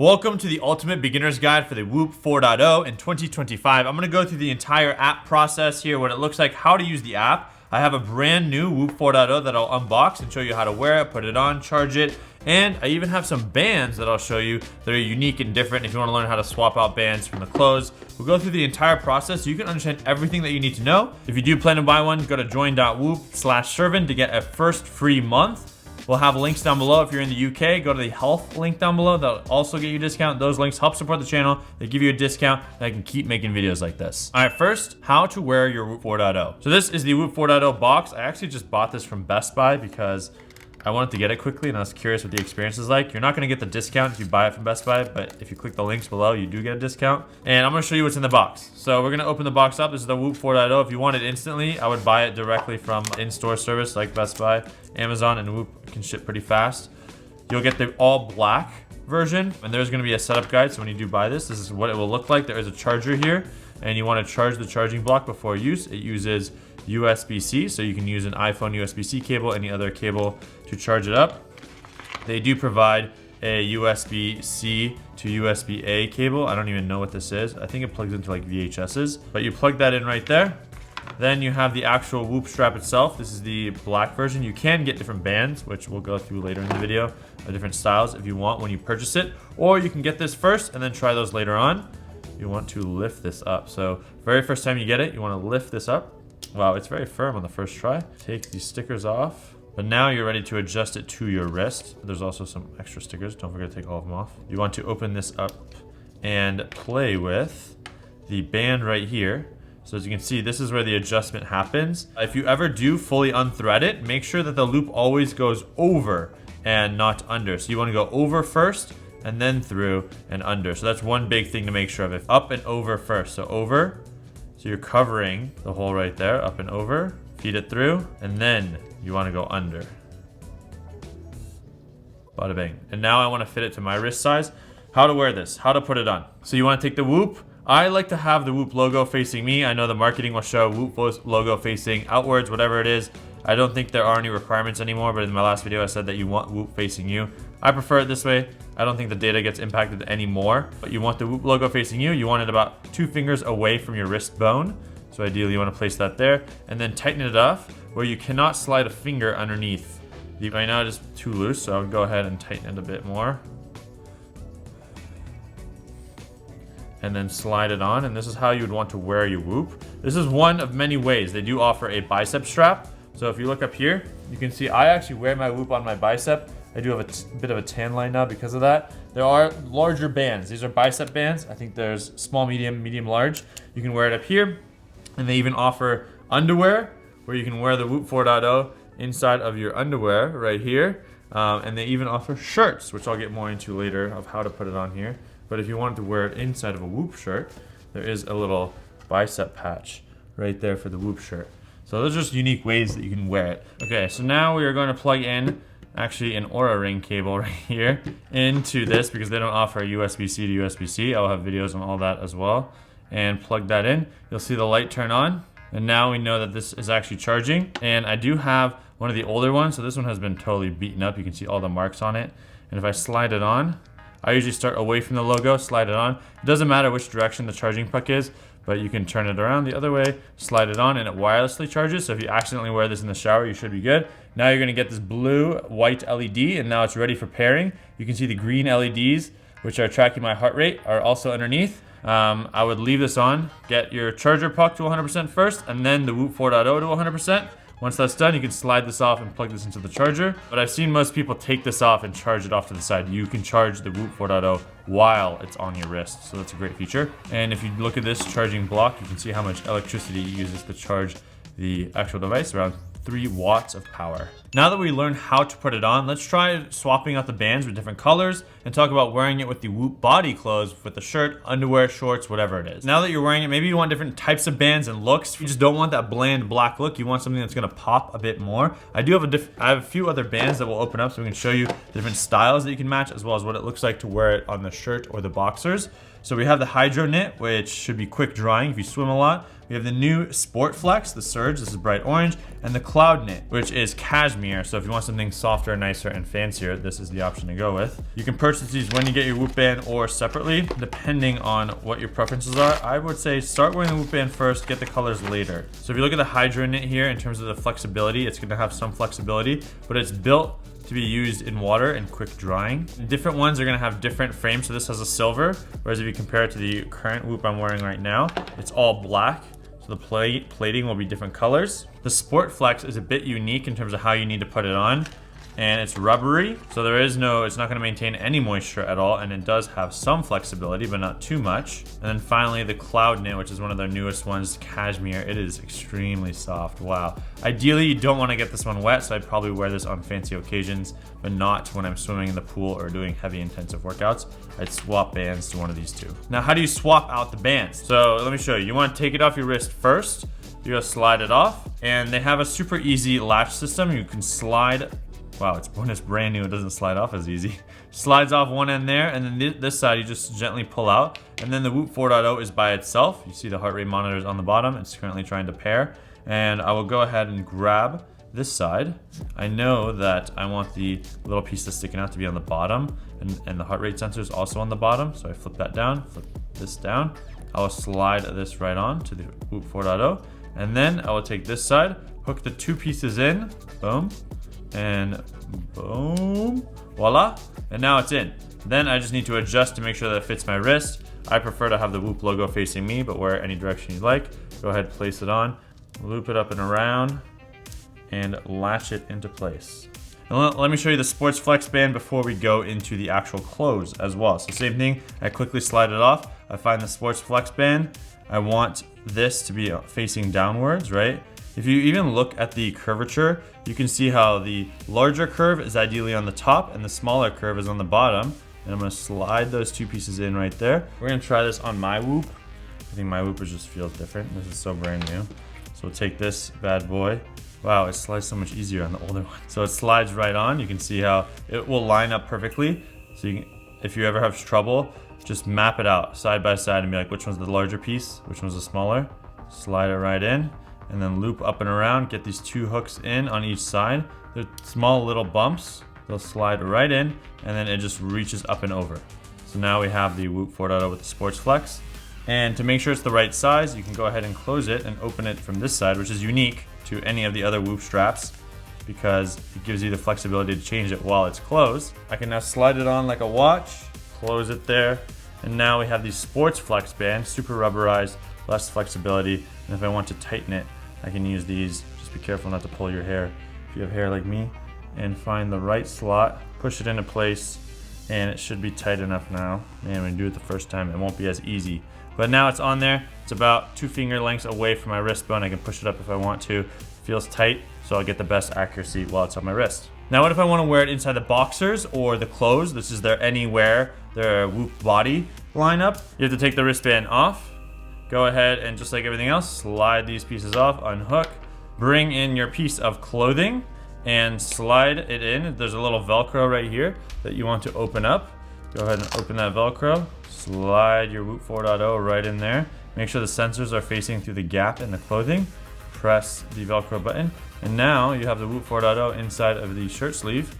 Welcome to the ultimate beginner's guide for the Whoop 4.0 in 2025. I'm going to go through the entire app process here, what it looks like, how to use the app. I have a brand new Whoop 4.0 that I'll unbox and show you how to wear it, put it on, charge it, and I even have some bands that I'll show you that are unique and different if you want to learn how to swap out bands from the clothes. We'll go through the entire process so you can understand everything that you need to know. If you do plan to buy one, go to join.whoop/servant to get a first free month. We'll have links down below. If you're in the UK, go to the health link down below. That'll also get you a discount. Those links help support the channel. They give you a discount and I can keep making videos like this. All right, first, how to wear your Whoop 4.0. So this is the Whoop 4.0 box. I actually just bought this from Best Buy because I wanted to get it quickly and I was curious what the experience is like. You're not gonna get the discount if you buy it from Best Buy, but if you click the links below, you do get a discount. And I'm gonna show you what's in the box. So we're gonna open the box up. This is the Whoop 4.0. If you want it instantly, I would buy it directly from in-store service like Best Buy. Amazon and Whoop can ship pretty fast. You'll get the all black version, and there's gonna be a setup guide. So when you do buy this, this is what it will look like. There is a charger here, and you wanna charge the charging block before use. It uses USB-C, so you can use an iPhone USB-C cable, any other cable to charge it up. They do provide a USB-C to USB-A cable. I don't even know what this is. I think it plugs into like VHS's, but you plug that in right there. Then you have the actual Whoop strap itself. This is the black version. You can get different bands, which we'll go through later in the video, of different styles if you want when you purchase it, or you can get this first and then try those later on. You want to lift this up. So very first time you get it, you want to lift this up. Wow, it's very firm on the first try. Take these stickers off, but now you're ready to adjust it to your wrist. There's also some extra stickers. Don't forget to take all of them off. You want to open this up and play with the band right here. So as you can see, this is where the adjustment happens. If you ever do fully unthread it, make sure that the loop always goes over and not under. So you want to go over first and then through and under. So that's one big thing to make sure of. If up and over first. So over. So you're covering the hole right there, up and over, feed it through, and then you want to go under. Bada bang. And now I want to fit it to my wrist size. How to wear this, how to put it on. So you want to take the Whoop. I like to have the Whoop logo facing me. I know the marketing will show Whoop logo facing outwards, whatever it is. I don't think there are any requirements anymore, but in my last video I said that you want Whoop facing you. I prefer it this way. I don't think the data gets impacted anymore, but you want the Whoop logo facing you. You want it about 2 fingers away from your wrist bone. So ideally you want to place that there and then tighten it off where you cannot slide a finger underneath. Right now it is too loose, so I'll go ahead and tighten it a bit more. And then slide it on, and this is how you would want to wear your Whoop. This is one of many ways. They do offer a bicep strap. So if you look up here, you can see I actually wear my Whoop on my bicep. I do have a bit of a tan line now because of that. There are larger bands. These are bicep bands. I think there's small, medium, medium, large. You can wear it up here. And they even offer underwear where you can wear the Whoop 4.0 inside of your underwear right here. And they even offer shirts, which I'll get more into later of how to put it on here. But if you wanted to wear it inside of a Whoop shirt, there is a little bicep patch right there for the Whoop shirt. So those are just unique ways that you can wear it. Okay, so now we are going to plug in actually an Aura Ring cable right here into this because they don't offer a USB-C to USB-C. I'll have videos on all that as well. And plug that in. You'll see the light turn on. And now we know that this is actually charging. And I do have one of the older ones. So this one has been totally beaten up. You can see all the marks on it. And if I slide it on, I usually start away from the logo, slide it on. It doesn't matter which direction the charging puck is, but you can turn it around the other way, slide it on, and it wirelessly charges. So if you accidentally wear this in the shower, you should be good. Now you're gonna get this blue white LED, and now it's ready for pairing. You can see the green LEDs, which are tracking my heart rate, are also underneath. I would leave this on, get your charger puck to 100% first, and then the Whoop 4.0 to 100%. Once that's done, you can slide this off and plug this into the charger. But I've seen most people take this off and charge it off to the side. You can charge the Whoop 4.0 while it's on your wrist. So that's a great feature. And if you look at this charging block, you can see how much electricity it uses to charge the actual device, around 3 watts of power. Now that we learned how to put it on, let's try swapping out the bands with different colors and talk about wearing it with the Whoop body clothes with the shirt, underwear, shorts, whatever it is. Now that you're wearing it, maybe you want different types of bands and looks. You just don't want that bland black look. You want something that's gonna pop a bit more. I have a few other bands that will open up so we can show you different styles that you can match as well as what it looks like to wear it on the shirt or the boxers. So we have the Hydro Knit, which should be quick drying if you swim a lot. We have the new Sport Flex, the Surge, this is bright orange, and the Cloud Knit, which is cashmere. cashmere. So if you want something softer, nicer, and fancier, this is the option to go with. You can purchase these when you get your Whoop band or separately, depending on what your preferences are. I would say start wearing the Whoop band first, get the colors later. So if you look at the Hydro Knit here, in terms of the flexibility, it's gonna have some flexibility, but it's built to be used in water and quick drying. Different ones are gonna have different frames. So this has a silver, whereas if you compare it to the current Whoop I'm wearing right now, it's all black. So the plating will be different colors. The Sport Flex is a bit unique in terms of how you need to put it on. And it's rubbery, so it's not gonna maintain any moisture at all, and it does have some flexibility, but not too much. And then finally, the Cloud Knit, which is one of their newest ones, cashmere. It is extremely soft, wow. Ideally, you don't wanna get this one wet, so I'd probably wear this on fancy occasions, but not when I'm swimming in the pool or doing heavy intensive workouts. I'd swap bands to one of these two. Now, how do you swap out the bands? So let me show you. You wanna take it off your wrist first. You're gonna slide it off, and they have a super easy latch system. You can slide. Wow, when it's brand new, it doesn't slide off as easy. Slides off one end there, and then this side you just gently pull out. And then the Whoop 4.0 is by itself. You see the heart rate monitors on the bottom. It's currently trying to pair. And I will go ahead and grab this side. I know that I want the little piece that's sticking out to be on the bottom, and the heart rate sensor is also on the bottom. So I flip that down, flip this down. I will slide this right on to the Whoop 4.0. And then I will take this side, hook the two pieces in, boom. And boom, voila, and now it's in. Then I just need to adjust to make sure that it fits my wrist. I prefer to have the Whoop logo facing me, but wear it any direction you like. Go ahead, place it on, loop it up and around, and latch it into place. And let me show you the Sports Flex band before we go into the actual clothes as well. So same thing, I quickly slide it off. I find the Sports Flex band. I want this to be facing downwards, right? If you even look at the curvature, you can see how the larger curve is ideally on the top and the smaller curve is on the bottom. And I'm gonna slide those two pieces in right there. We're gonna try this on my Whoop. I think my Whoop just feels different. This is so brand new. So we'll take this bad boy. Wow, it slides so much easier on the older one. So it slides right on. You can see how it will line up perfectly. So if you ever have trouble, just map it out side by side and be like, which one's the larger piece? Which one's the smaller? Slide it right in. And then loop up and around, get these two hooks in on each side. They're small little bumps. They'll slide right in, and then it just reaches up and over. So now we have the Whoop 4.0 with the Sports Flex. And to make sure it's the right size, you can go ahead and close it and open it from this side, which is unique to any of the other Whoop straps because it gives you the flexibility to change it while it's closed. I can now slide it on like a watch, close it there, and now we have the Sports Flex band, super rubberized, less flexibility. And if I want to tighten it, I can use these. Just be careful not to pull your hair if you have hair like me. And find the right slot, push it into place, and it should be tight enough now. Man, when you do it the first time, it won't be as easy. But now it's on there. It's about 2 finger lengths away from my wrist bone. I can push it up if I want to. It feels tight, so I'll get the best accuracy while it's on my wrist. Now what if I want to wear it inside the boxers or the clothes? This is their Anywhere, their Whoop body lineup. You have to take the wristband off. Go ahead and just like everything else, slide these pieces off, unhook, bring in your piece of clothing and slide it in. There's a little Velcro right here that you want to open up. Go ahead and open that Velcro, slide your Whoop 4.0 right in there. Make sure the sensors are facing through the gap in the clothing. Press the Velcro button. And now you have the Whoop 4.0 inside of the shirt sleeve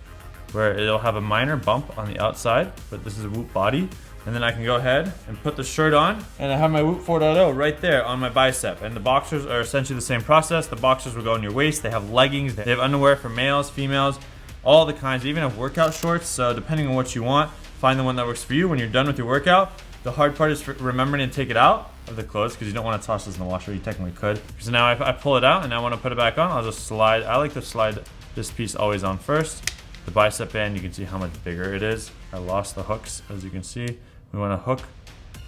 where it'll have a minor bump on the outside, but this is a Whoop body. And then I can go ahead and put the shirt on, and I have my Whoop 4.0 right there on my bicep. And the boxers are essentially the same process. The boxers will go on your waist. They have leggings. They have underwear for males, females, all the kinds. They even have workout shorts. So depending on what you want, find the one that works for you. When you're done with your workout, the hard part is remembering to take it out of the clothes because you don't want to toss this in the washer. You technically could. So now I pull it out, and I want to put it back on. I'll just slide. I like to slide this piece always on first. The bicep band, you can see how much bigger it is. I lost the hooks, as you can see. We want to hook.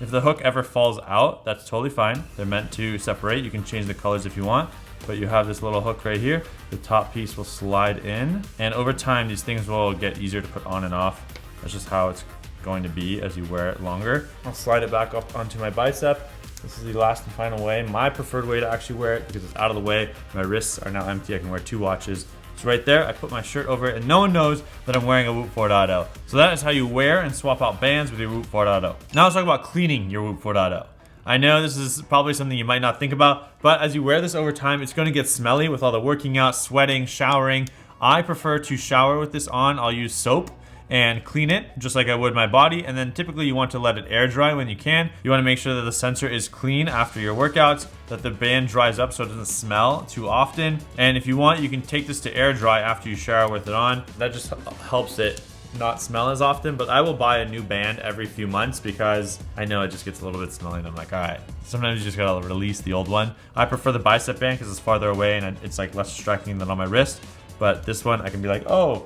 If the hook ever falls out, that's totally fine. They're meant to separate. You can change the colors if you want, but you have this little hook right here. The top piece will slide in, and over time, these things will get easier to put on and off. That's just how it's going to be as you wear it longer. I'll slide it back up onto my bicep. This is the last and final way, my preferred way to actually wear it because it's out of the way. My wrists are now empty. I can wear 2 watches. So right there, I put my shirt over it, and no one knows that I'm wearing a Whoop 4.0. So that is how you wear and swap out bands with your Whoop 4.0. Now let's talk about cleaning your Whoop 4.0. I know this is probably something you might not think about, but as you wear this over time, it's going to get smelly with all the working out, sweating, showering. I prefer to shower with this on. I'll use soap and clean it just like I would my body. And then typically you want to let it air dry when you can. You want to make sure that the sensor is clean after your workouts, that the band dries up so it doesn't smell too often. And if you want, you can take this to air dry after you shower with it on. That just helps it not smell as often. But I will buy a new band every few months because I know it just gets a little bit smelly and I'm like, all right, sometimes you just gotta release the old one. I prefer the bicep band because it's farther away and it's like less distracting than on my wrist. But this one I can be like, oh,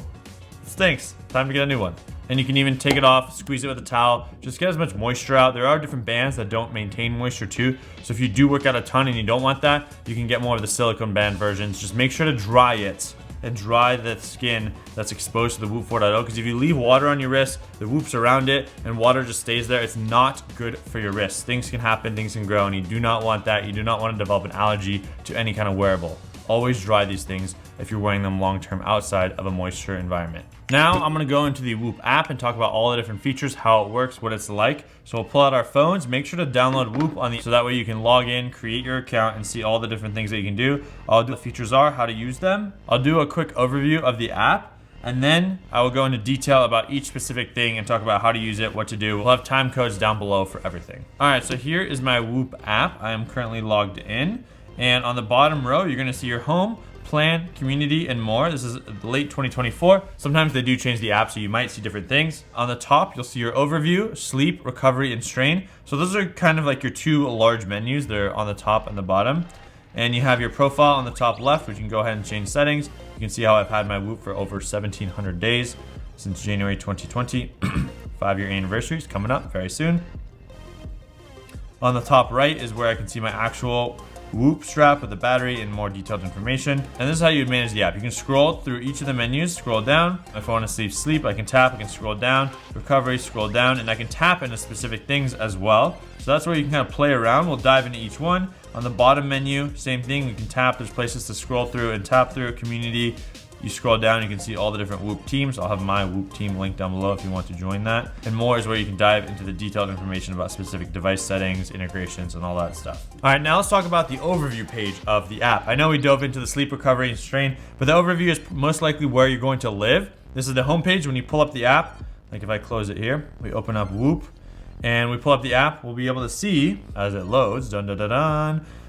stinks, time to get a new one. And you can even take it off, squeeze it with a towel, just get as much moisture out. There are different bands that don't maintain moisture too. So if you do work out a ton and you don't want that, you can get more of the silicone band versions. Just make sure to dry it and dry the skin that's exposed to the Whoop 4.0, because if you leave water on your wrist, the Whoops around it, and water just stays there, it's not good for your wrists. Things can happen, things can grow, and you do not want that. You do not want to develop an allergy to any kind of wearable. Always dry these things if you're wearing them long-term outside of a moisture environment. Now I'm gonna go into the Whoop app and talk about all the different features, how it works, what it's like. So we'll pull out our phones, make sure to download Whoop so that way you can log in, create your account, and see all the different things that you can do. I'll do what the features are, how to use them. I'll do a quick overview of the app, and then I will go into detail about each specific thing and talk about how to use it, what to do. We'll have time codes down below for everything. All right, so here is my Whoop app. I am currently logged in. And on the bottom row, you're gonna see your home, plan, community, and more. This is late 2024. Sometimes they do change the app, so you might see different things. On the top, you'll see your overview, sleep, recovery, and strain. So those are kind of like your two large menus. They're on the top and the bottom. And you have your profile on the top left, which you can go ahead and change settings. You can see how I've had my Whoop for over 1,700 days since January 2020. 5-year anniversary is coming up very soon. On the top right is where I can see my actual Whoop strap with the battery and more detailed information. And this is how you manage the app. You can scroll through each of the menus, scroll down. If I want to sleep, I can tap, I can scroll down, recovery, scroll down, and I can tap into specific things as well. So that's where you can kind of play around. We'll dive into each one. On the bottom menu, same thing, you can tap, there's places to scroll through and tap through. Community, you scroll down, you can see all the different Whoop teams. I'll have my Whoop team linked down below if you want to join that. And more is where you can dive into the detailed information about specific device settings, integrations, and all that stuff. All right, now let's talk about the overview page of the app. I know we dove into the sleep, recovery, and strain, but the overview is most likely where you're going to live. This is the homepage. When you pull up the app, like if I close it here, we open up Whoop, and we pull up the app, we'll be able to see, as it loads,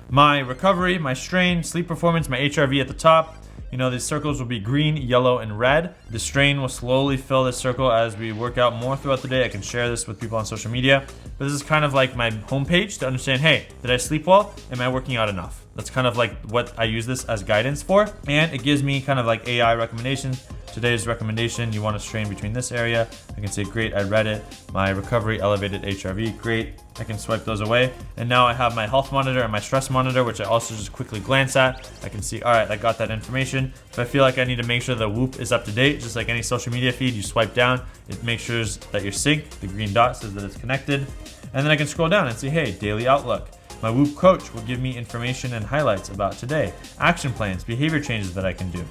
my recovery, my strain, sleep performance, my HRV at the top. You know, these circles will be green, yellow, and red. The strain will slowly fill this circle as we work out more throughout the day. I can share this with people on social media. But this is kind of like my homepage to understand, hey, did I sleep well? Am I working out enough? That's kind of like what I use this as guidance for. And it gives me kind of like AI recommendations. Today's recommendation, you want to strain between this area. I can say, great, I read it. My recovery, elevated HRV, great. I can swipe those away. And now I have my health monitor and my stress monitor, which I also just quickly glance at. I can see, all right, I got that information. If I feel like I need to make sure the Whoop is up to date, just like any social media feed, you swipe down, it makes sure that you're synced. The green dot says that it's connected. And then I can scroll down and see, hey, daily outlook. My Whoop coach will give me information and highlights about today, action plans, behavior changes that I can do.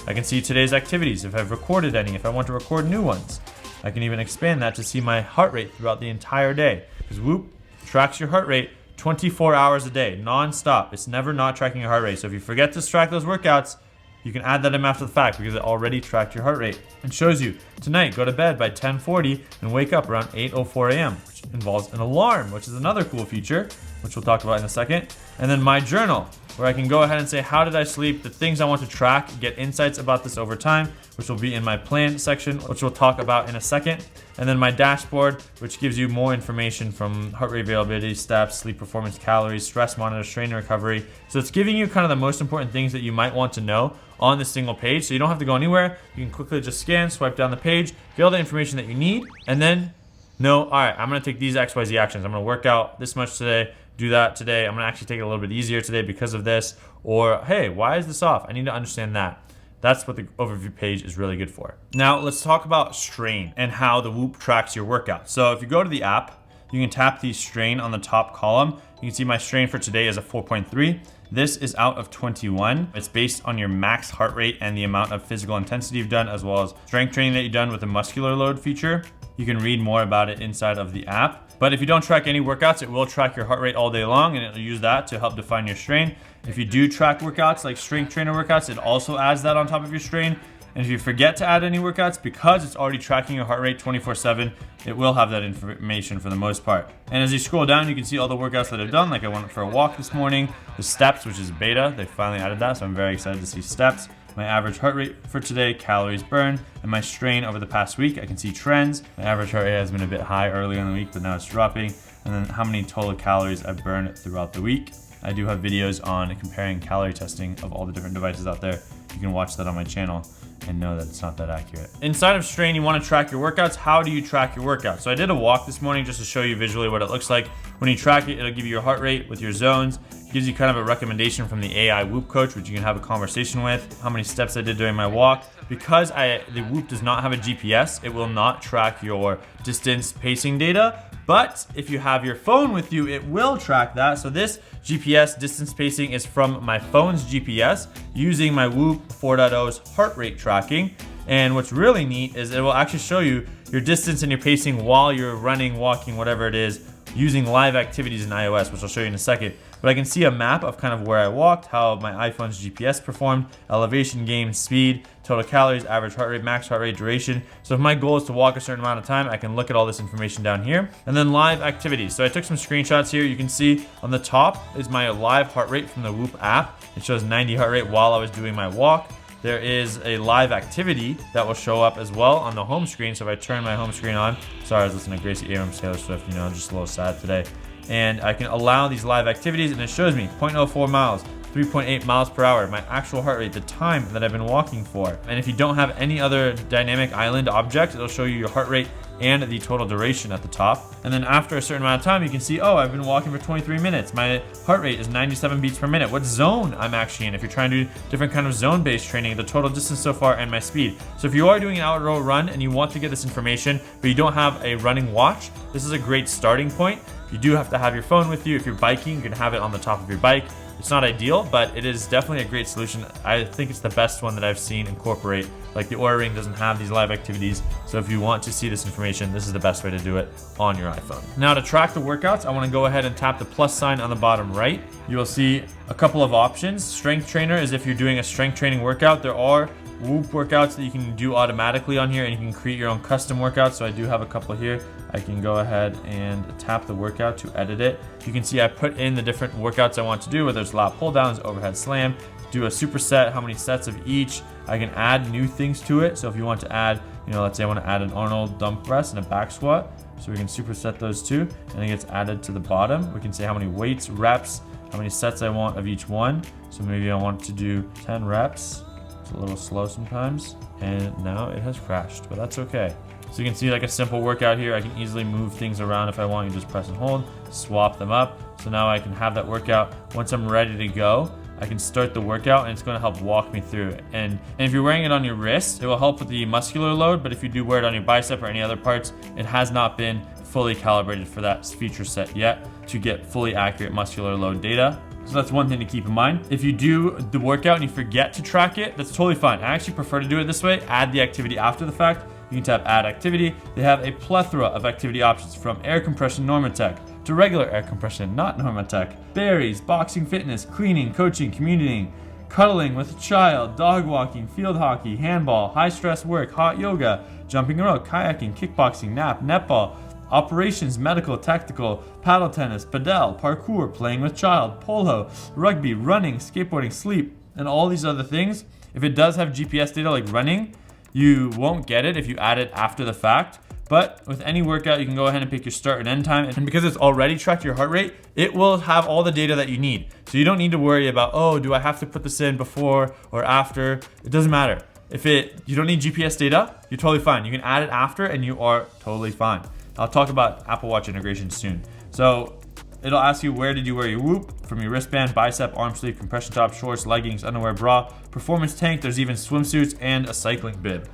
I can see today's activities, if I've recorded any, if I want to record new ones. I can even expand that to see my heart rate throughout the entire day. Because Whoop tracks your heart rate 24 hours a day, non-stop. It's never not tracking your heart rate. So if you forget to track those workouts, you can add that in after the fact because it already tracked your heart rate. It shows you, tonight, go to bed by 10:40 and wake up around 8:04 a.m., which involves an alarm, which is another cool feature, which we'll talk about in a second. And then my journal, where I can go ahead and say, how did I sleep? The things I want to track, get insights about this over time, which will be in my plan section, which we'll talk about in a second. And then my dashboard, which gives you more information from heart rate variability, steps, sleep performance, calories, stress monitor, strain recovery. So it's giving you kind of the most important things that you might want to know on this single page. So you don't have to go anywhere. You can quickly just scan, swipe down the page, get all the information that you need, and then know, all right, I'm gonna take these XYZ actions. I'm gonna work out this much today, do that today. I'm gonna actually take it a little bit easier today because of this. Or, hey, why is this off? I need to understand that. That's what the overview page is really good for. Now let's talk about strain and how the Whoop tracks your workout. So if you go to the app, you can tap the strain on the top column. You can see my strain for today is a 4.3. This is out of 21. It's based on your max heart rate and the amount of physical intensity you've done, as well as strength training that you've done with the muscular load feature. You can read more about it inside of the app. But if you don't track any workouts, it will track your heart rate all day long, and it'll use that to help define your strain. If you do track workouts like strength trainer workouts, it also adds that on top of your strain. And if you forget to add any workouts, because it's already tracking your heart rate 24/7, it will have that information for the most part. And as you scroll down, you can see all the workouts that I've done. Like I went for a walk this morning, the steps, which is beta, they finally added that, so I'm very excited to see steps. My average heart rate for today, calories burned, and my strain over the past week. I can see trends. My average heart rate has been a bit high earlier in the week, but now it's dropping. And then how many total calories I've burned throughout the week. I do have videos on comparing calorie testing of all the different devices out there. You can watch that on my channel and know that it's not that accurate. Inside of Strain, you want to track your workouts. How do you track your workouts? So I did a walk this morning just to show you visually what it looks like. When you track it, it'll give you your heart rate with your zones. It gives you kind of a recommendation from the AI Whoop coach, which you can have a conversation with, how many steps I did during my walk. Because the Whoop does not have a GPS, it will not track your distance pacing data. But if you have your phone with you, it will track that. So this GPS distance pacing is from my phone's GPS using my Whoop 4.0's heart rate tracking. And what's really neat is it will actually show you your distance and your pacing while you're running, walking, whatever it is, using live activities in iOS, which I'll show you in a second. But I can see a map of kind of where I walked, how my iPhone's GPS performed, elevation gain, speed, total calories, average heart rate, max heart rate, duration. So if my goal is to walk a certain amount of time, I can look at all this information down here. And then live activities. So I took some screenshots here. You can see on the top is my live heart rate from the Whoop app. It shows 90 heart rate while I was doing my walk. There is a live activity that will show up as well on the home screen. So if I turn my home screen on, sorry, I was listening to Gracie Abrams, Taylor Swift, I'm just a little sad today. And I can allow these live activities and it shows me 0.04 miles, 3.8 miles per hour, my actual heart rate, the time that I've been walking for. And if you don't have any other dynamic island objects, it'll show you your heart rate and the total duration at the top. And then after a certain amount of time, you can see, oh, I've been walking for 23 minutes. My heart rate is 97 beats per minute. What zone I'm actually in. If you're trying to do different kind of zone-based training, the total distance so far and my speed. So if you are doing an outdoor run and you want to get this information, but you don't have a running watch, this is a great starting point. You do have to have your phone with you. If you're biking, you can have it on the top of your bike. It's not ideal, but it is definitely a great solution. I think it's the best one that I've seen incorporate. Like the Oura Ring doesn't have these live activities, so if you want to see this information, this is the best way to do it on your iPhone. Now to track the workouts, I want to go ahead and tap the plus sign on the bottom right. You will see a couple of options. Strength Trainer is if you're doing a strength training workout. There are Whoop workouts that you can do automatically on here, and you can create your own custom workouts. So I do have a couple here. I can go ahead and tap the workout to edit it. You can see I put in the different workouts I want to do, whether it's lat pull downs, overhead slam, do a superset, how many sets of each. I can add new things to it. So if you want to add, let's say I want to add an Arnold dump press and a back squat. So we can superset those two, and it gets added to the bottom. We can say how many weights, reps, how many sets I want of each one. So maybe I want to do 10 reps. It's a little slow sometimes, and now it has crashed, but that's okay. So you can see like a simple workout here. I can easily move things around if I want. You just press and hold, swap them up. So now I can have that workout. Once I'm ready to go, I can start the workout, and it's going to help walk me through it. And if you're wearing it on your wrist, it will help with the muscular load, but if you do wear it on your bicep or any other parts, it has not been fully calibrated for that feature set yet to get fully accurate muscular load data. So that's one thing to keep in mind. If you do the workout and you forget to track it, that's totally fine. I actually prefer to do it this way. Add the activity after the fact. You can tap add activity. They have a plethora of activity options from air compression Normatec to regular air compression, not Normatec, berries, boxing fitness, cleaning, coaching, commuting, cuddling with a child, dog walking, field hockey, handball, high stress work, hot yoga, jumping rope, kayaking, kickboxing, nap, netball, operations, medical, tactical, paddle tennis, padel, parkour, playing with child, polo, rugby, running, skateboarding, sleep, and all these other things. If it does have GPS data like running, you won't get it if you add it after the fact. But with any workout, you can go ahead and pick your start and end time. And because it's already tracked your heart rate, it will have all the data that you need. So you don't need to worry about, oh, do I have to put this in before or after? It doesn't matter. If you don't need GPS data, you're totally fine. You can add it after and you are totally fine. I'll talk about Apple Watch integration soon. So it'll ask you, where did you wear your Whoop? From your wristband, bicep, arm sleeve, compression top, shorts, leggings, underwear, bra, performance tank. There's even swimsuits and a cycling bib.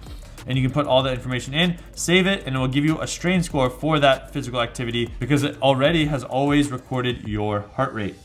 And you can put all that information in, save it, and it will give you a strain score for that physical activity because it already has always recorded your heart rate.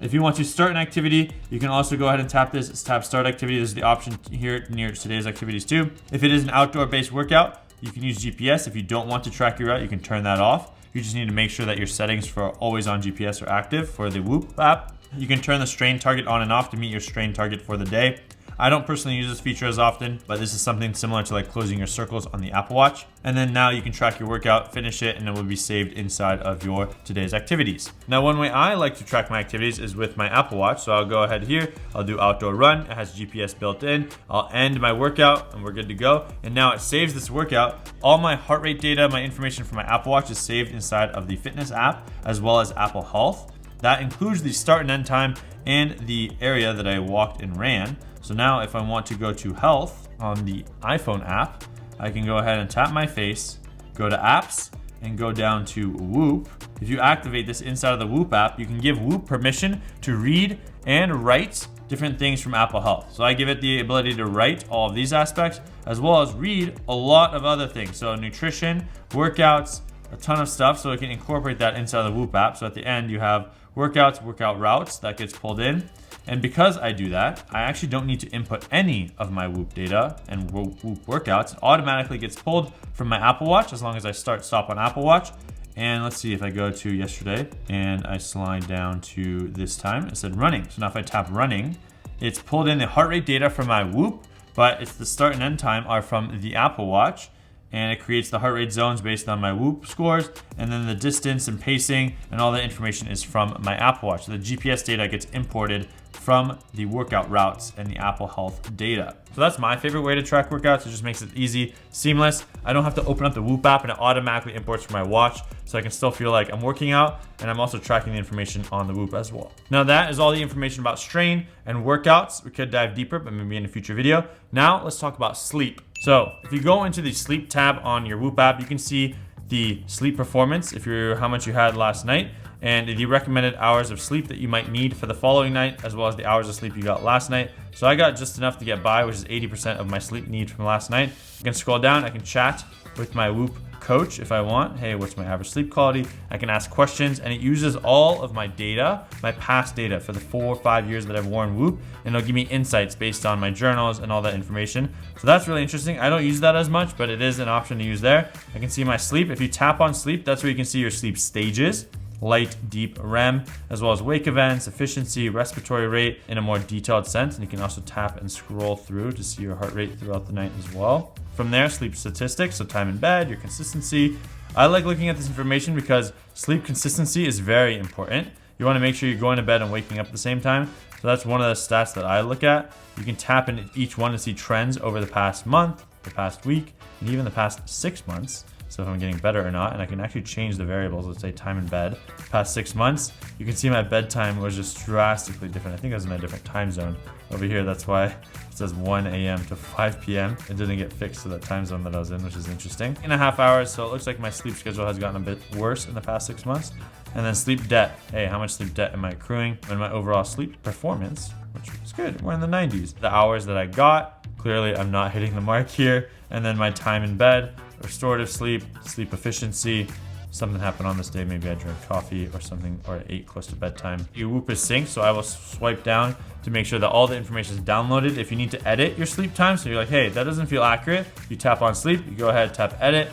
If you want to start an activity, you can also go ahead and tap this. It's tap start activity. This is the option here near today's activities too. If it is an outdoor based workout, you can use GPS. If you don't want to track your route, you can turn that off. You just need to make sure that your settings for always on GPS are active for the Whoop app. You can turn the strain target on and off to meet your strain target for the day. I don't personally use this feature as often, but this is something similar to like closing your circles on the Apple Watch. And then now you can track your workout, finish it, and it will be saved inside of your today's activities. Now, one way I like to track my activities is with my Apple Watch. So I'll go ahead here, I'll do outdoor run. It has GPS built in. I'll end my workout and we're good to go. And now it saves this workout. All my heart rate data, my information from my Apple Watch is saved inside of the fitness app, as well as Apple Health. That includes the start and end time and the area that I walked and ran. So now if I want to go to health on the iPhone app, I can go ahead and tap my face, go to apps, and go down to Whoop. If you activate this inside of the Whoop app, you can give Whoop permission to read and write different things from Apple Health. So I give it the ability to write all of these aspects, as well as read a lot of other things. So nutrition, workouts, a ton of stuff. So it can incorporate that inside of the Whoop app. So at the end, you have workouts, workout routes that gets pulled in. And because I do that, I actually don't need to input any of my Whoop data and Whoop workouts. It automatically gets pulled from my Apple Watch as long as I stop on Apple Watch. And let's see if I go to yesterday and I slide down to this time, it said running. So now if I tap running, it's pulled in the heart rate data from my Whoop, but it's the start and end time are from the Apple Watch. And it creates the heart rate zones based on my Whoop scores, and then the distance and pacing and all that information is from my Apple Watch. So the GPS data gets imported from the workout routes and the Apple Health data. So that's my favorite way to track workouts. It just makes it easy, seamless. I don't have to open up the Whoop app and it automatically imports from my watch, so I can still feel like I'm working out, and I'm also tracking the information on the Whoop as well. Now that is all the information about strain and workouts. We could dive deeper, but maybe in a future video. Now let's talk about sleep. So if you go into the sleep tab on your Whoop app, you can see the sleep performance, how much you had last night, and the recommended hours of sleep that you might need for the following night, as well as the hours of sleep you got last night. So I got just enough to get by, which is 80% of my sleep need from last night. I can scroll down, I can chat with my Whoop coach if I want. Hey, what's my average sleep quality? I can ask questions, and it uses all of my data, my past data for the 4 or 5 years that I've worn Whoop, and it'll give me insights based on my journals and all that information. So that's really interesting. I don't use that as much, but it is an option to use there. I can see my sleep. If you tap on sleep, that's where you can see your sleep stages. Light, deep, REM, as well as wake events, efficiency, respiratory rate in a more detailed sense. And you can also tap and scroll through to see your heart rate throughout the night as well. From there, sleep statistics, so time in bed, your consistency. I like looking at this information because sleep consistency is very important. You want to make sure you're going to bed and waking up at the same time. So that's one of the stats that I look at. You can tap into each one to see trends over the past month, the past week, and even the past 6 months. So if I'm getting better or not, and I can actually change the variables, let's say time in bed. Past 6 months, you can see my bedtime was just drastically different. I think I was in a different time zone. Over here, that's why it says 1 a.m. to 5 p.m. It didn't get fixed to that time zone that I was in, which is interesting. 8.5 hours, so it looks like my sleep schedule has gotten a bit worse in the past 6 months. And then sleep debt. Hey, how much sleep debt am I accruing? And my overall sleep performance, which is good, we're in the 90s. The hours that I got, clearly I'm not hitting the mark here. And then my time in bed, restorative sleep, sleep efficiency. Something happened on this day, maybe I drank coffee or something, or I ate close to bedtime. Your Whoop is synced, so I will swipe down to make sure that all the information is downloaded. If you need to edit your sleep time, so you're like, hey, that doesn't feel accurate, you tap on sleep, you go ahead, tap edit.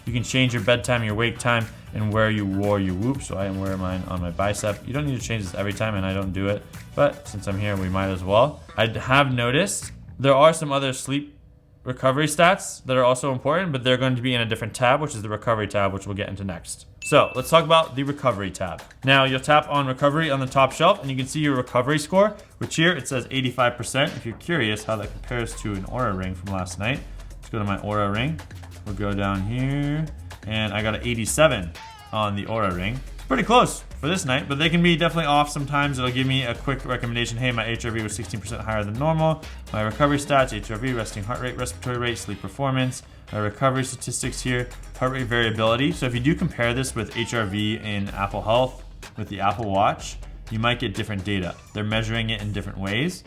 You can change your bedtime, your wake time, and where you wore your Whoop. So I am wearing mine on my bicep. You don't need to change this every time, and I don't do it, but since I'm here, we might as well. I have noticed there are some other sleep recovery stats that are also important, but they're going to be in a different tab, which is the recovery tab, which we'll get into next. So let's talk about the recovery tab. Now you'll tap on recovery on the top shelf and you can see your recovery score, which here it says 85%. If you're curious how that compares to an Aura ring from last night, let's go to my Aura ring. We'll go down here and I got an 87 on the Aura ring. Pretty close for this night, but they can be definitely off sometimes. It'll give me a quick recommendation. Hey, my HRV was 16% higher than normal. My recovery stats, HRV, resting heart rate, respiratory rate, sleep performance. My recovery statistics here, heart rate variability. So if you do compare this with HRV in Apple Health with the Apple Watch, you might get different data. They're measuring it in different ways.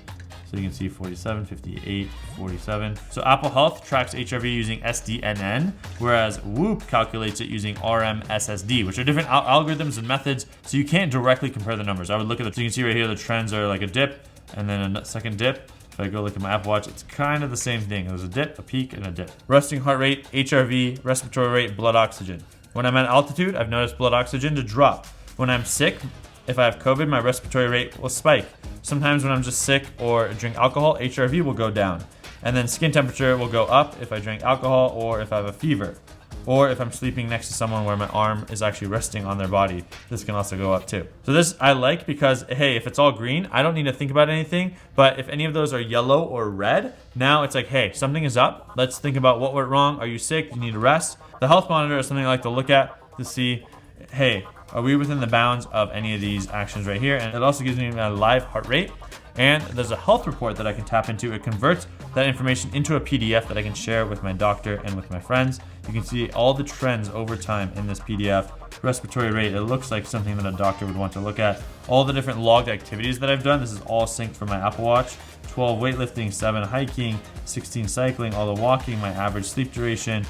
So you can see 47, 58, 47. So Apple Health tracks HRV using SDNN, whereas Whoop calculates it using RMSSD, which are different algorithms and methods, so you can't directly compare the numbers. I would look at the, so you can see right here, the trends are like a dip, and then a second dip. If I go look at my Apple Watch, it's kind of the same thing. There's a dip, a peak, and a dip. Resting heart rate, HRV, respiratory rate, blood oxygen. When I'm at altitude, I've noticed blood oxygen to drop. When I'm sick, if I have COVID, my respiratory rate will spike. Sometimes when I'm just sick or drink alcohol, HRV will go down. And then skin temperature will go up if I drink alcohol or if I have a fever. Or if I'm sleeping next to someone where my arm is actually resting on their body, this can also go up too. So this I like because, hey, if it's all green, I don't need to think about anything. But if any of those are yellow or red, now it's like, hey, something is up. Let's think about what went wrong. Are you sick? You need to rest. The health monitor is something I like to look at to see, hey, are we within the bounds of any of these actions right here? And it also gives me a live heart rate. And there's a health report that I can tap into. It converts that information into a PDF that I can share with my doctor and with my friends. You can see all the trends over time in this PDF. Respiratory rate, it looks like something that a doctor would want to look at. All the different logged activities that I've done, this is all synced for my Apple Watch. 12 weightlifting, 7 hiking, 16 cycling, all the walking, my average sleep duration.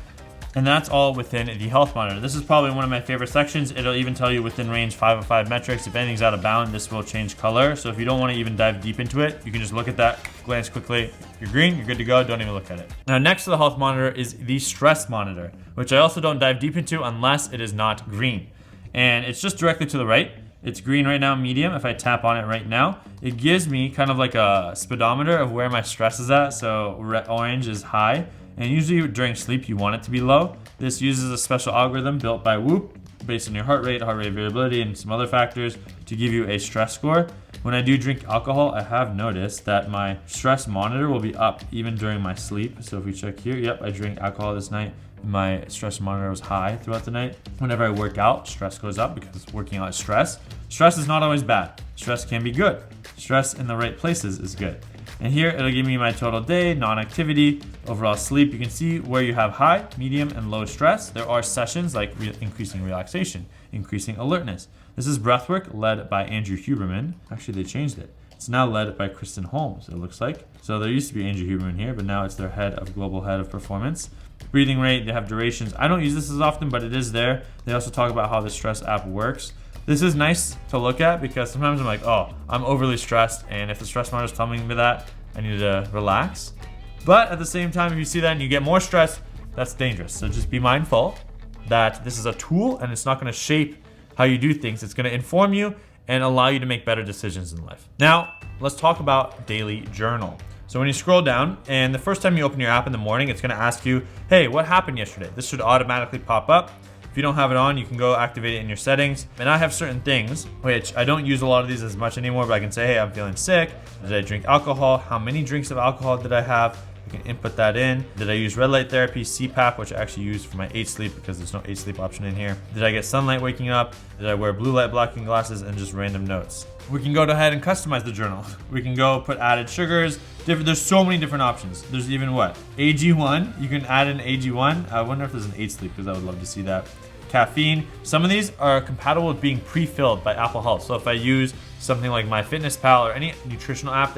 And that's all within the health monitor. This is probably one of my favorite sections. It'll even tell you within range 5 of 5 metrics. If anything's out of bound, this will change color. So if you don't want to even dive deep into it, you can just look at that, glance quickly. If you're green, you're good to go. Don't even look at it. Now, next to the health monitor is the stress monitor, which I also don't dive deep into unless it is not green. And it's just directly to the right. It's green right now, medium. If I tap on it right now, it gives me kind of like a speedometer of where my stress is at. So orange is high. And usually during sleep, you want it to be low. This uses a special algorithm built by Whoop based on your heart rate variability, and some other factors to give you a stress score. When I do drink alcohol, I have noticed that my stress monitor will be up even during my sleep. So if we check here, yep, I drank alcohol this night. My stress monitor was high throughout the night. Whenever I work out, stress goes up because working out is stress. Stress is not always bad. Stress can be good. Stress in the right places is good. And here it'll give me my total day, non-activity, overall sleep. You can see where you have high, medium, and low stress. There are sessions like increasing relaxation, increasing alertness. This is breathwork led by Andrew Huberman. Actually, they changed it. It's now led by Kristen Holmes, it looks like. So there used to be Andrew Huberman here, but now it's their global head of performance. Breathing rate, they have durations. I don't use this as often, but it is there. They also talk about how the stress app works. This is nice to look at because sometimes I'm like, oh, I'm overly stressed, and if the stress monitor is telling me that, I need to relax. But at the same time, if you see that and you get more stress, that's dangerous. So just be mindful that this is a tool and it's not going to shape how you do things. It's going to inform you and allow you to make better decisions in life. Now, let's talk about daily journal. So when you scroll down and the first time you open your app in the morning, it's going to ask you, hey, what happened yesterday? This should automatically pop up. If you don't have it on, you can go activate it in your settings. And I have certain things, which I don't use a lot of these as much anymore, but I can say, hey, I'm feeling sick. Did I drink alcohol? How many drinks of alcohol did I have? I can input that in. Did I use red light therapy, CPAP, which I actually use for my 8 sleep because there's no 8 sleep option in here. Did I get sunlight waking up? Did I wear blue light blocking glasses? And just random notes. We can go ahead and customize the journal. We can go put added sugars. There's so many different options. There's even what? AG1. You can add an AG1. I wonder if there's an 8 sleep because I would love to see that. Caffeine. Some of these are compatible with being pre-filled by Apple Health. So if I use something like MyFitnessPal or any nutritional app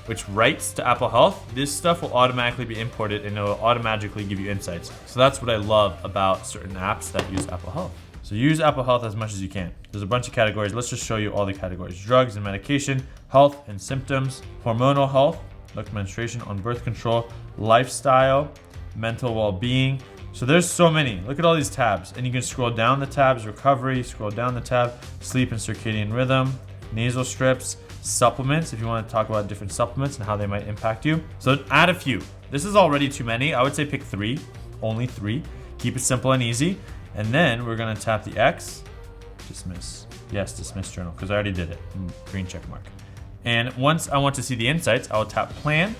which writes to Apple Health, this stuff will automatically be imported and it will automatically give you insights. So that's what I love about certain apps that use Apple Health. So use Apple Health as much as you can. There's a bunch of categories. Let's just show you all the categories. Drugs and medication, health and symptoms, hormonal health, like menstruation, on birth control, lifestyle, mental well-being. So there's so many. Look at all these tabs. And you can scroll down the tabs, recovery, scroll down the tab, sleep and circadian rhythm, nasal strips, supplements, if you want to talk about different supplements and how they might impact you. So add a few. This is already too many. I would say pick 3, only 3. Keep it simple and easy. And then we're gonna tap the X, dismiss. Yes, dismiss journal, because I already did it, green check mark. And once I want to see the insights, I will tap plan,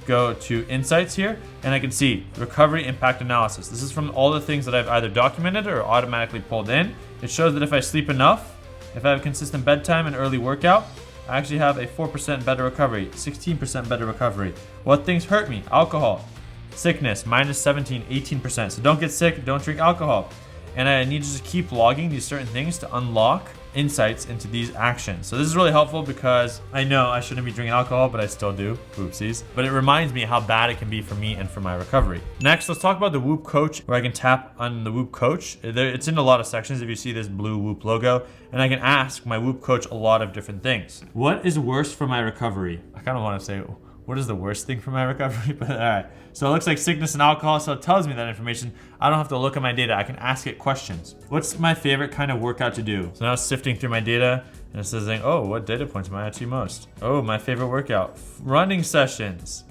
go to insights here, and I can see recovery impact analysis. This is from all the things that I've either documented or automatically pulled in. It shows that if I sleep enough, if I have consistent bedtime and early workout, I actually have a 4% better recovery, 16% better recovery. What things hurt me? Alcohol. Sickness, minus 17, 18%. So don't get sick, don't drink alcohol. And I need to just keep logging these certain things to unlock insights into these actions. So this is really helpful because I know I shouldn't be drinking alcohol, but I still do. Oopsies. But it reminds me how bad it can be for me and for my recovery. Next, let's talk about the Whoop Coach, where I can tap on the Whoop Coach. It's in a lot of sections if you see this blue Whoop logo, and I can ask my Whoop Coach a lot of different things. What is worse for my recovery? I kind of want to say, What is the worst thing for my recovery? But all right. So it looks like sickness and alcohol, so it tells me that information. I don't have to look at my data. I can ask it questions. What's my favorite kind of workout to do? So now it's sifting through my data, and it says, oh, what data points am I at most? Oh, my favorite workout, running sessions.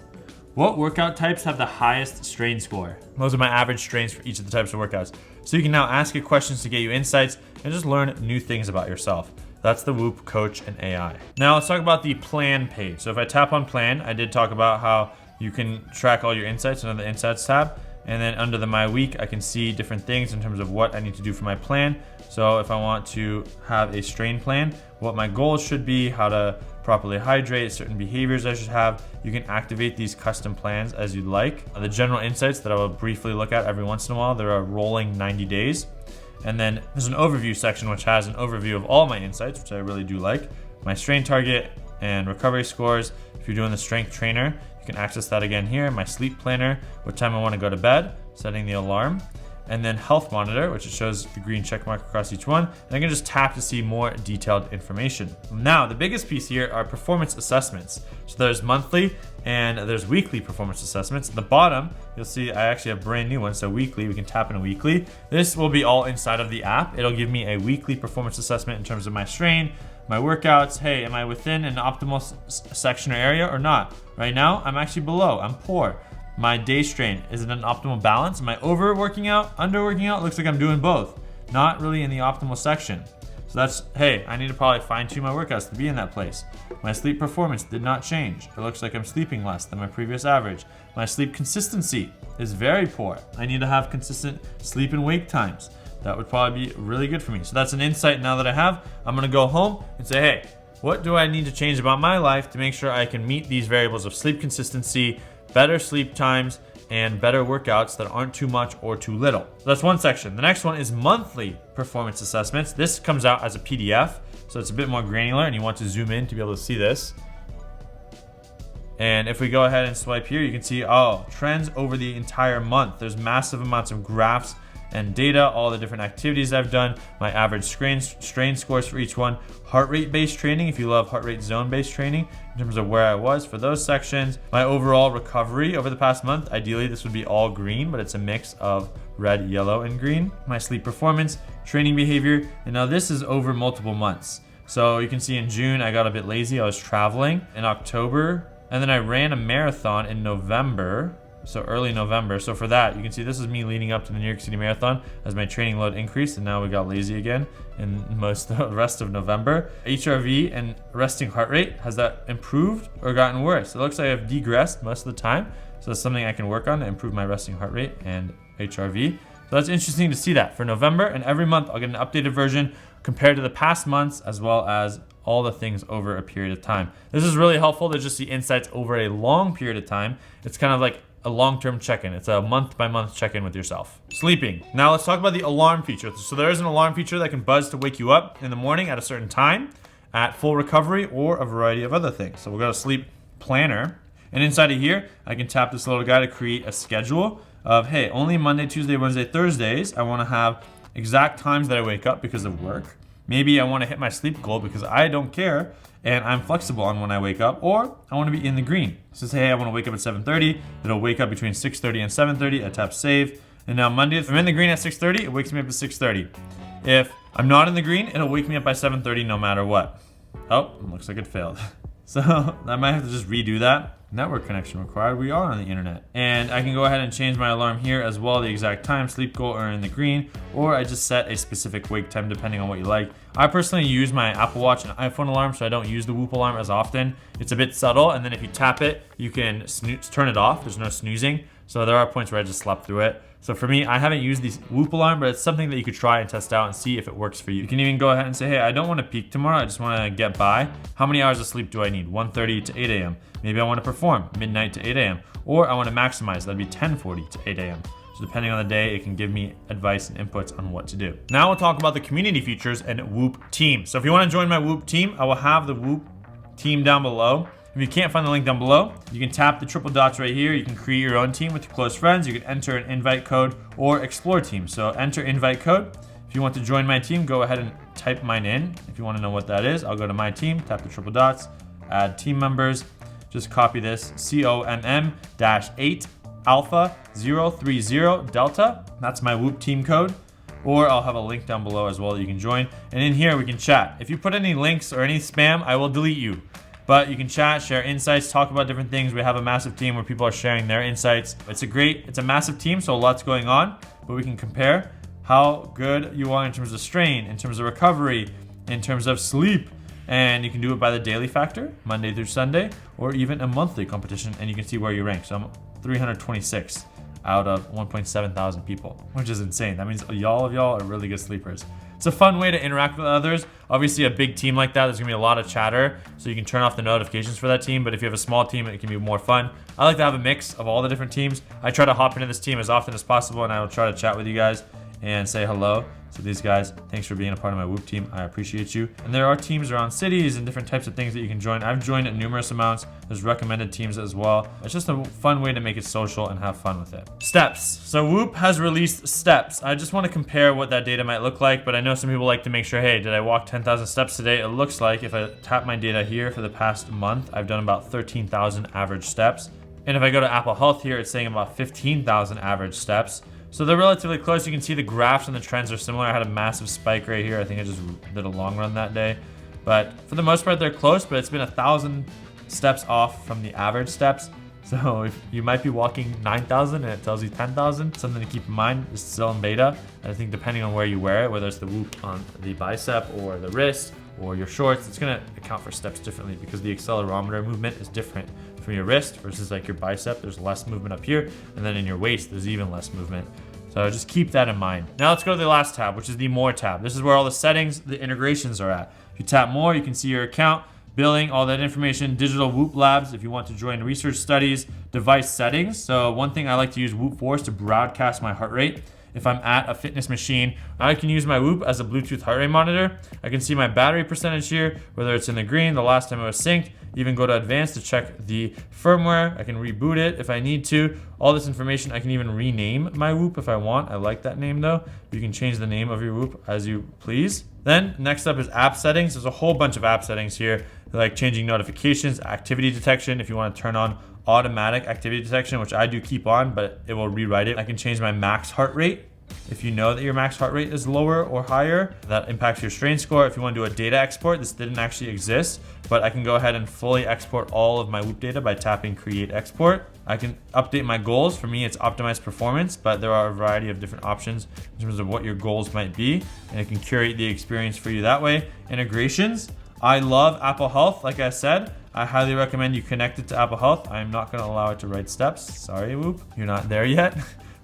What workout types have the highest strain score? Those are my average strains for each of the types of workouts. So you can now ask it questions to get you insights and just learn new things about yourself. That's the Whoop Coach and AI. Now let's talk about the plan page. So if I tap on plan, I did talk about how you can track all your insights under the Insights tab. And then under the My Week, I can see different things in terms of what I need to do for my plan. So if I want to have a strain plan, what my goals should be, how to properly hydrate, certain behaviors I should have, you can activate these custom plans as you'd like. The general insights that I will briefly look at every once in a while, they're a rolling 90 days. And then there's an overview section which has an overview of all my insights, which I really do like. My strain target and recovery scores. If you're doing the strength trainer, you can access that again here. My sleep planner, what time I want to go to bed, setting the alarm. And then health monitor, which shows the green check mark across each one. And I can just tap to see more detailed information. Now, the biggest piece here are performance assessments. So there's monthly and there's weekly performance assessments. At the bottom, you'll see I actually have brand new ones. So weekly, we can tap in a weekly. This will be all inside of the app. It'll give me a weekly performance assessment in terms of my strain, my workouts. Hey, am I within an optimal section or area or not? Right now, I'm actually below, I'm poor. My day strain, is it an optimal balance? Am I overworking out, underworking out? Looks like I'm doing both. Not really in the optimal section. So that's, hey, I need to probably fine tune my workouts to be in that place. My sleep performance did not change. It looks like I'm sleeping less than my previous average. My sleep consistency is very poor. I need to have consistent sleep and wake times. That would probably be really good for me. So that's an insight now that I have. I'm gonna go home and say, hey, what do I need to change about my life to make sure I can meet these variables of sleep consistency, better sleep times, and better workouts that aren't too much or too little. So that's one section. The next one is monthly performance assessments. This comes out as a PDF, so it's a bit more granular, and you want to zoom in to be able to see this. And if we go ahead and swipe here, you can see, oh, trends over the entire month. There's massive amounts of graphs and data, all the different activities I've done, my average strain scores for each one, heart rate based training, if you love heart rate zone based training, in terms of where I was for those sections, my overall recovery over the past month. Ideally, this would be all green, but it's a mix of red, yellow, and green. My sleep performance, training behavior, and now this is over multiple months. So you can see in June, I got a bit lazy. I was traveling in October, and then I ran a marathon in November. So early November. So for that, you can see this is me leading up to the New York City Marathon as my training load increased, and now we got lazy again in most of the rest of November. HRV and resting heart rate, has that improved or gotten worse? It looks like I've degressed most of the time. So that's something I can work on to improve my resting heart rate and HRV. So that's interesting to see that for November, and every month I'll get an updated version compared to the past months, as well as all the things over a period of time. This is really helpful to just see insights over a long period of time. It's kind of like a long-term check-in. It's a month-by-month check-in with yourself. Sleeping. Now let's talk about the alarm feature. So there is an alarm feature that can buzz to wake you up in the morning at a certain time, at full recovery, or a variety of other things. So we'll go to Sleep Planner, and inside of here, I can tap this little guy to create a schedule of, hey, only Monday, Tuesday, Wednesday, Thursdays, I wanna have exact times that I wake up because of work. Maybe I wanna hit my sleep goal because I don't care and I'm flexible on when I wake up, or I wanna be in the green. So say, hey, I wanna wake up at 7:30, it'll wake up between 6:30 and 7:30, I tap save. And now Monday, if I'm in the green at 6:30, it wakes me up at 6:30. If I'm not in the green, it'll wake me up by 7:30 no matter what. Oh, looks like it failed. So I might have to just redo that. Network connection required. We are on the internet. And I can go ahead and change my alarm here as well, the exact time, sleep goal, or in the green, or I just set a specific wake time depending on what you like. I personally use my Apple Watch and iPhone alarm, so I don't use the Whoop alarm as often. It's a bit subtle, and then if you tap it, you can turn it off. There's no snoozing. So there are points where I just slept through it. So for me, I haven't used the Whoop alarm, but it's something that you could try and test out and see if it works for you. You can even go ahead and say, hey, I don't want to peak tomorrow. I just want to get by. How many hours of sleep do I need? 1:30 to 8 a.m. Maybe I want to perform midnight to 8 a.m. Or I want to maximize. That'd be 10:40 to 8 a.m. So depending on the day, it can give me advice and inputs on what to do. Now we'll talk about the community features and Whoop team. So if you want to join my Whoop team, I will have the Whoop team down below. If you can't find the link down below, you can tap the triple dots right here. You can create your own team with your close friends. You can enter an invite code or explore team. So enter invite code. If you want to join my team, go ahead and type mine in. If you want to know what that is, I'll go to my team, tap the triple dots, add team members. just copy this, COMM-8 Alpha 030 Delta. That's my Whoop team code. Or I'll have a link down below as well that you can join. And in here we can chat. If you put any links or any spam, I will delete you. But you can chat, share insights, talk about different things. We have a massive team where people are sharing their insights. It's a massive team, so lots going on. But we can compare how good you are in terms of strain, in terms of recovery, in terms of sleep. And you can do it by the daily factor, Monday through Sunday, or even a monthly competition, and you can see where you rank. So I'm 326 out of 1.7 thousand people, which is insane. That means all of y'all are really good sleepers. It's a fun way to interact with others. Obviously, a big team like that, there's gonna be a lot of chatter, so you can turn off the notifications for that team. But if you have a small team, it can be more fun. I like to have a mix of all the different teams. I try to hop into this team as often as possible, and I will try to chat with you guys and say hello. So these guys, thanks for being a part of my Whoop team. I appreciate you. And there are teams around cities and different types of things that you can join. I've joined at numerous amounts. There's recommended teams as well. It's just a fun way to make it social and have fun with it. Steps. So Whoop has released steps. I just want to compare what that data might look like, but I know some people like to make sure, hey, did I walk 10,000 steps today? It looks like if I tap my data here for the past month, I've done about 13,000 average steps. And if I go to Apple Health here, it's saying about 15,000 average steps. So they're relatively close. You can see the graphs and the trends are similar. I had a massive spike right here. I think I just did a long run that day. But for the most part, they're close, but it's been 1,000 steps off from the average steps. So if you might be walking 9,000 and it tells you 10,000, something to keep in mind. It's still in beta. And I think depending on where you wear it, whether it's the Whoop on the bicep or the wrist or your shorts, it's gonna account for steps differently because the accelerometer movement is different from your wrist versus like your bicep. There's less movement up here, and then in your waist, there's even less movement. So just keep that in mind. Now let's go to the last tab, which is the More tab. This is where all the settings, the integrations are at. If you tap More, you can see your account, billing, all that information, digital Whoop labs if you want to join research studies, device settings. So one thing I like to use Whoop for is to broadcast my heart rate. If I'm at a fitness machine, I can use my Whoop as a Bluetooth heart rate monitor. I can see my battery percentage here, whether it's in the green, the last time it was synced, even go to advanced to check the firmware. I can reboot it if I need to. All this information, I can even rename my Whoop if I want. I like that name though. You can change the name of your Whoop as you please. Then next up is app settings. There's a whole bunch of app settings here, like changing notifications, activity detection, if you want to turn on automatic activity detection, which I do keep on, but it will rewrite it. I can change my max heart rate. If you know that your max heart rate is lower or higher, that impacts your strain score. If you want to do a data export, this didn't actually exist, but I can go ahead and fully export all of my Whoop data by tapping Create Export. I can update my goals. For me, it's optimized performance, but there are a variety of different options in terms of what your goals might be, and it can curate the experience for you that way. Integrations. I love Apple Health, like I said. I highly recommend you connect it to Apple Health. I'm not going to allow it to write steps. Sorry, Whoop, you're not there yet.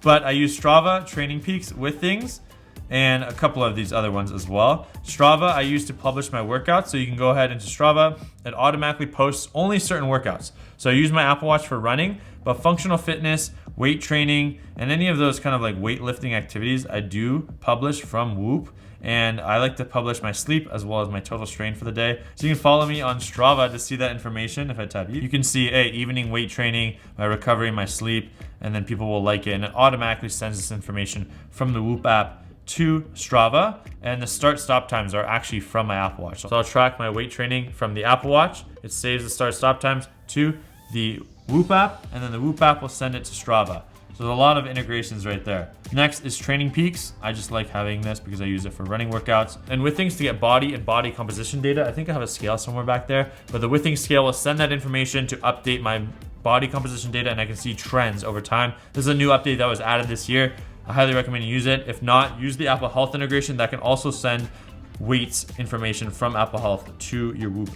But I use Strava, Training Peaks with things, and a couple of these other ones as well. Strava I use to publish my workouts, so you can go ahead into Strava. It automatically posts only certain workouts. So I use my Apple Watch for running, but functional fitness, weight training, and any of those kind of like weightlifting activities I do publish from Whoop. And I like to publish my sleep as well as my total strain for the day. So you can follow me on Strava to see that information. If I tap you can see, hey, evening weight training, my recovery, my sleep, and then people will like it. And it automatically sends this information from the Whoop app to Strava. And the start-stop times are actually from my Apple Watch. So I'll track my weight training from the Apple Watch. It saves the start-stop times to the Whoop app, and then the Whoop app will send it to Strava. So there's a lot of integrations right there. Next is Training Peaks. I just like having this because I use it for running workouts. And with things to get body and body composition data, I think I have a scale somewhere back there, but the Withing scale will send that information to update my body composition data, and I can see trends over time. This is a new update that was added this year. I highly recommend you use it. If not, use the Apple Health integration that can also send weights information from Apple Health to your Whoop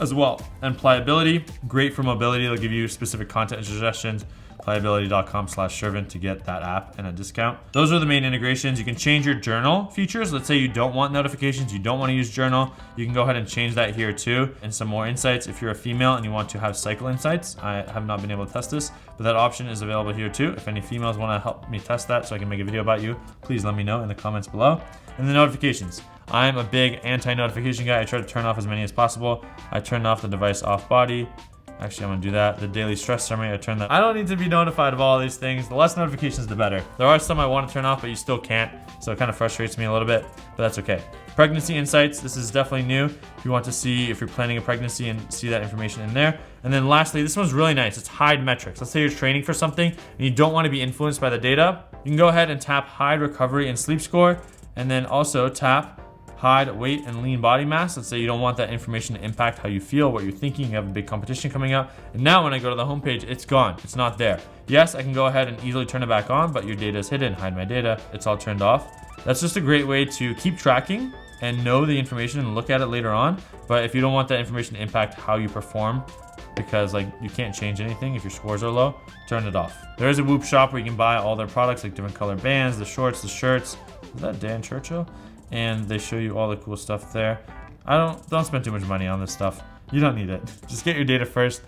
as well. And pliability, great for mobility. It'll give you specific content suggestions. Pliability.com/Shervin to get that app and a discount. Those are the main integrations. You can change your journal features. Let's say you don't want notifications, you don't want to use journal. You can go ahead and change that here too. And some more insights if you're a female and you want to have cycle insights. I have not been able to test this, but that option is available here too. If any females want to help me test that so I can make a video about you, please let me know in the comments below. And the notifications. I'm a big anti-notification guy. I try to turn off as many as possible. I turned off the device off body. Actually, I'm gonna do that. The daily stress summary, I turn that. I don't need to be notified of all these things. The less notifications, the better. There are some I want to turn off, but you still can't. So it kind of frustrates me a little bit, but that's okay. Pregnancy insights, this is definitely new. If you want to see if you're planning a pregnancy and see that information in there. And then lastly, this one's really nice. It's hide metrics. Let's say you're training for something and you don't want to be influenced by the data. You can go ahead and tap hide recovery and sleep score, and then also tap hide weight and lean body mass. Let's say you don't want that information to impact how you feel, what you're thinking, you have a big competition coming up. And now when I go to the homepage, it's gone, it's not there. Yes, I can go ahead and easily turn it back on, but your data is hidden, hide my data, it's all turned off. That's just a great way to keep tracking and know the information and look at it later on. But if you don't want that information to impact how you perform, because like you can't change anything if your scores are low, turn it off. There is a Whoop shop where you can buy all their products, like different color bands, the shorts, the shirts. Is that Dan Churchill? And they show you all the cool stuff there. Don't spend too much money on this stuff. You don't need it. Just get your data first,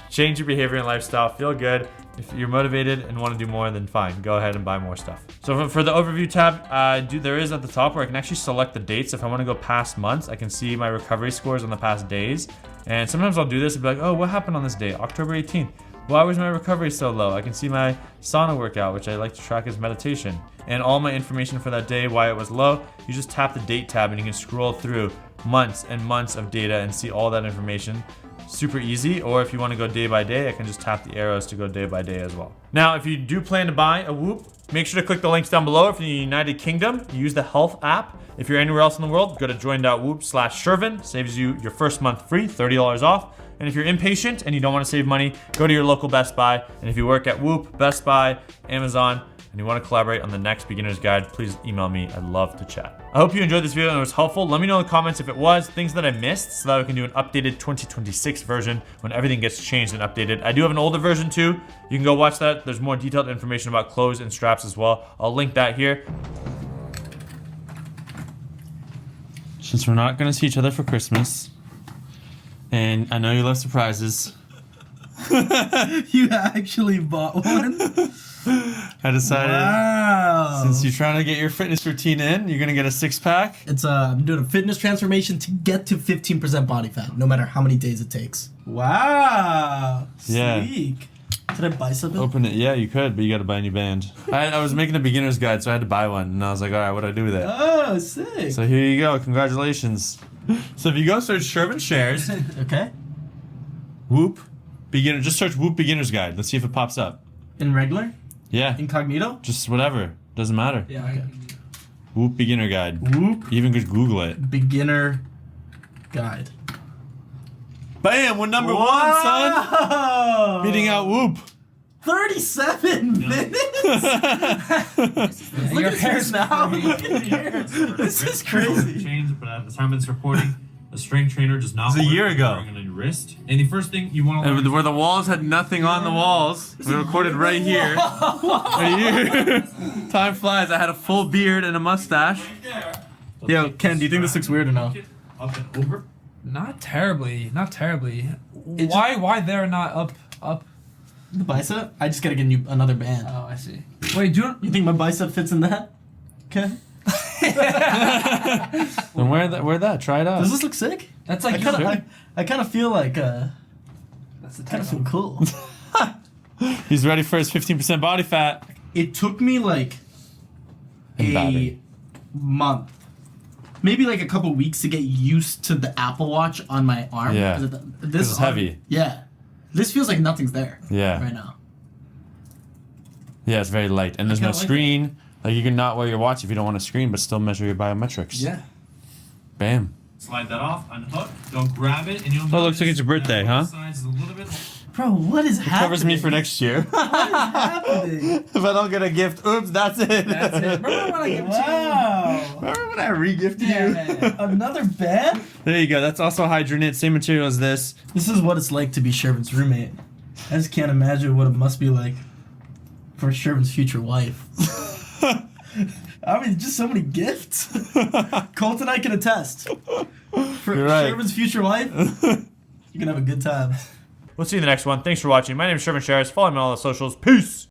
change your behavior and lifestyle, feel good. If you're motivated and want to do more, then fine, go ahead and buy more stuff. So for the overview tab, there is at the top where I can actually select the dates. If I want to go past months, I can see my recovery scores on the past days. And sometimes I'll do this and be like, oh, what happened on this day? October 18th. Why was my recovery so low? I can see my sauna workout, which I like to track as meditation. And all my information for that day, why it was low. You just tap the date tab and you can scroll through months and months of data and see all that information. Super easy. Or if you want to go day by day, I can just tap the arrows to go day by day as well. Now, if you do plan to buy a Whoop, make sure to click the links down below. If you're in the United Kingdom, use the Health app. If you're anywhere else in the world, go to join.whoop/Shervin. Saves you your first month free, $30 off. And if you're impatient and you don't want to save money, go to your local Best Buy. And if you work at Whoop, Best Buy, Amazon, and you want to collaborate on the next beginner's guide, please email me. I'd love to chat. I hope you enjoyed this video and it was helpful. Let me know in the comments if it was, things that I missed, so that we can do an updated 2026 version when everything gets changed and updated. I do have an older version too. You can go watch that. There's more detailed information about clothes and straps as well. I'll link that here. Since we're not going to see each other for Christmas, and I know you love surprises. You actually bought one? I decided, wow. Since you're trying to get your fitness routine in, you're gonna get a 6-pack. I'm doing a fitness transformation to get to 15% body fat, no matter how many days it takes. Wow. Yeah. Sleek. Could I buy something? Open it. Yeah, you could, but you gotta buy a new band. I was making a beginner's guide, so I had to buy one, and I was like, all right, what do I do with it? Oh, sick. So here you go. Congratulations. So if you go search Shervin Shares, okay. Whoop beginner. Just search Whoop beginner's guide. Let's see if it pops up. In regular? Yeah. Incognito? Just whatever. Doesn't matter. Yeah. Okay. Whoop beginner guide. Whoop. Even just Google it. Beginner guide. Bam! We're number one, son. Beating out Whoop. 37 minutes? Look at this now. Look at here. This is crazy. Changed, but at the time it's recording, the strength trainer does not. It's a year ago. On your wrist. And the first thing you want to learn, Where the walls had nothing on the walls. We recorded right here. Right here. Time flies. I had a full beard and a mustache. Yo, Ken, do you think this looks weird or no? up and over. Not terribly. Not terribly. Why they're not up? The bicep? I just gotta get you another band. Oh, I see. Wait, do you think my bicep fits in that? Okay. Then wear that. Try it out. Does this look sick? That's like I kind of feel like that's the kind of feel cool. He's ready for his 15% body fat. It took me like And a battery. month, maybe like a couple weeks to get used to the Apple Watch on my arm. Yeah. 'Cause this it's arm- heavy. Yeah. This feels like nothing's there. Yeah. Right now. Yeah, it's very light, and there's no kinda like screen. Like you can not wear your watch if you don't want a screen, but still measure your biometrics. Yeah. Bam. Slide that off, unhook, don't grab it, and you'll Oh, it looks like it's your birthday, huh? Size is a little bit. Bro, what is happening? Covers me for next year. happening? If I don't get a gift, oops, that's it. That's it. Remember when I gave it to Wow. Remember when I re-gifted you? Yeah. Another band? There you go. That's also Hydra Knit. Same material as this. This is what it's like to be Shervin's roommate. I just can't imagine what it must be like for Shervin's future wife. I mean, just so many gifts. Colt and I can attest. For You're right. Shervin's future wife, you're gonna have a good time. We'll see you in the next one. Thanks for watching. My name is Shervin Shares. Follow me on all the socials. Peace.